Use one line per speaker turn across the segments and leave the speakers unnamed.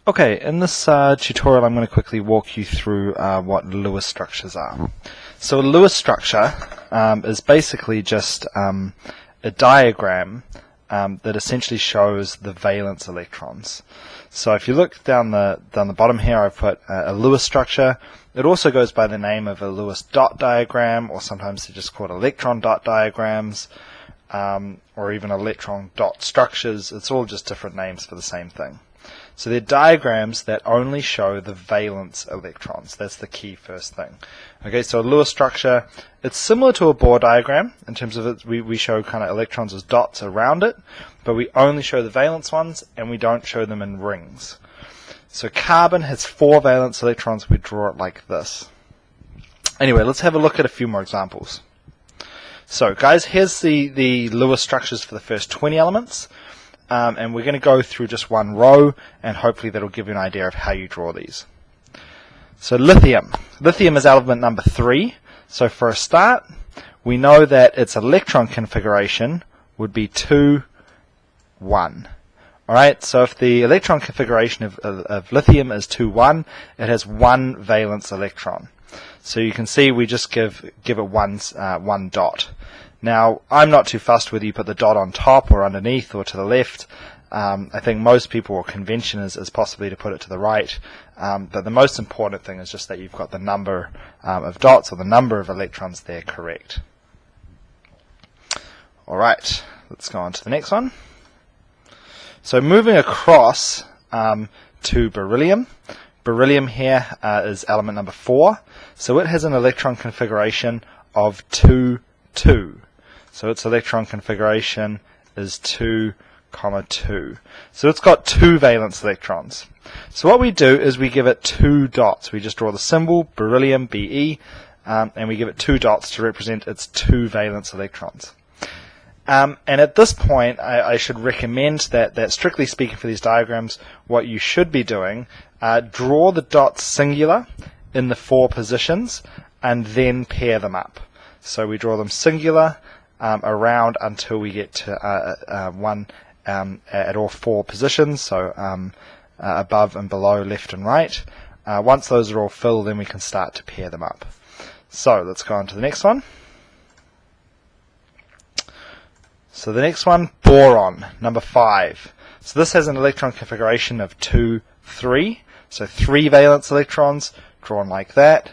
Okay, in this tutorial I'm going to quickly walk you through what Lewis structures are. So a Lewis structure is basically just a diagram that essentially shows the valence electrons. So if you look down the bottom here, I've put a Lewis structure. It also goes by the name of a Lewis dot diagram, or sometimes they're just called electron dot diagrams, or even electron dot structures. It's all just different names for the same thing. So they're diagrams that only show the valence electrons. That's the key first thing. Okay, so a Lewis structure, it's similar to a Bohr diagram in terms of it, we show kind of electrons as dots around it, but we only show the valence ones and we don't show them in rings. So carbon has 4 valence electrons. We draw it like this. Anyway, let's have a look at a few more examples. So guys, here's the Lewis structures for the first 20 elements. And we're going to go through just one row, and hopefully that'll give you an idea of how you draw these. So lithium. Lithium is element number 3. So for a start, we know that its electron configuration would be 2, 1. Alright, so if the electron configuration of lithium is 2, 1, it has 1 valence electron. So you can see we just give it one dot. Now, I'm not too fussed whether you put the dot on top or underneath or to the left. I think most people, or convention is possibly to put it to the right. But the most important thing is just that you've got the number of dots, or the number of electrons there, correct. Alright, let's go on to the next one. So moving across to beryllium. Beryllium here is element number 4. So it has an electron configuration of 2, 2. So its electron configuration is 2, 2. So it's got 2 valence electrons. So what we do is we give it 2 dots. We just draw the symbol, beryllium, Be, and we give it 2 dots to represent its 2 valence electrons. And at this point, I should recommend that strictly speaking for these diagrams, what you should be doing, draw the dots singular in the 4 positions, and then pair them up. So we draw them singular around until we get to 1 at all 4 positions, so above and below, left and right. Once those are all filled, then we can start to pair them up. So let's go on to the next one. So the next one, boron, number 5. So this has an electron configuration of 2, 3. So 3 valence electrons drawn like that.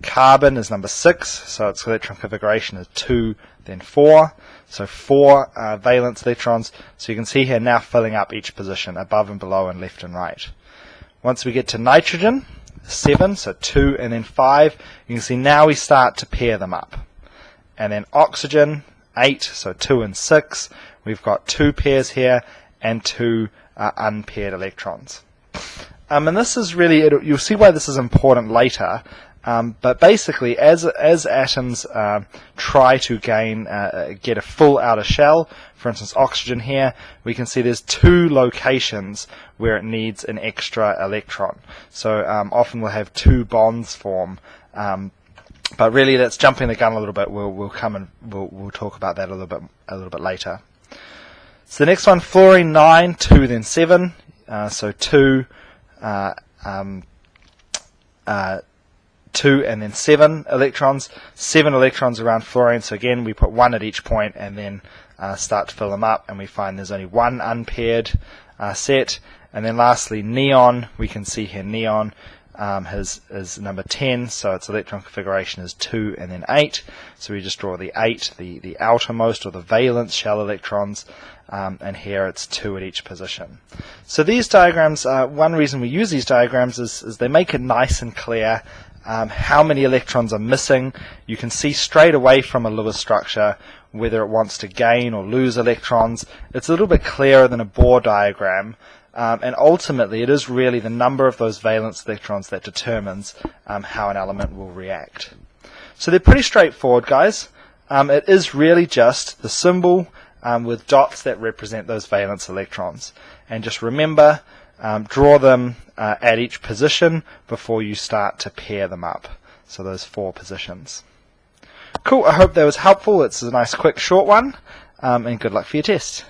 Carbon is number 6, so its electron configuration is 2, then 4. So 4 valence electrons. So you can see here now filling up each position, above and below and left and right. Once we get to nitrogen, 7, so 2 and then 5, you can see now we start to pair them up. And then oxygen, 8, so 2 and 6. We've got 2 pairs here and 2 unpaired electrons. And this is really, you'll see why this is important later. But basically, as atoms try to get a full outer shell, for instance oxygen here, we can see there's 2 locations where it needs an extra electron. So often we'll have 2 bonds form, but really that's jumping the gun a little bit. We'll come and we'll talk about that a little bit later. So the next one, fluorine 9, 2 then 7, so 2. 2 and then 7 electrons, 7 electrons around fluorine, so again we put 1 at each point and then start to fill them up, and we find there's only 1 unpaired set. And then lastly neon, we can see here neon is number 10, so its electron configuration is 2 and then 8, so we just draw the 8, the outermost or the valence shell electrons, and here it's 2 at each position. So these diagrams, one reason we use these diagrams is they make it nice and clear how many electrons are missing. You can see straight away from a Lewis structure whether it wants to gain or lose electrons. It's a little bit clearer than a Bohr diagram, and ultimately it is really the number of those valence electrons that determines how an element will react. So they're pretty straightforward, guys. It is really just the symbol with dots that represent those valence electrons. And just remember, draw them at each position before you start to pair them up. So those 4 positions. Cool, I hope that was helpful. It's a nice quick short one, and good luck for your test.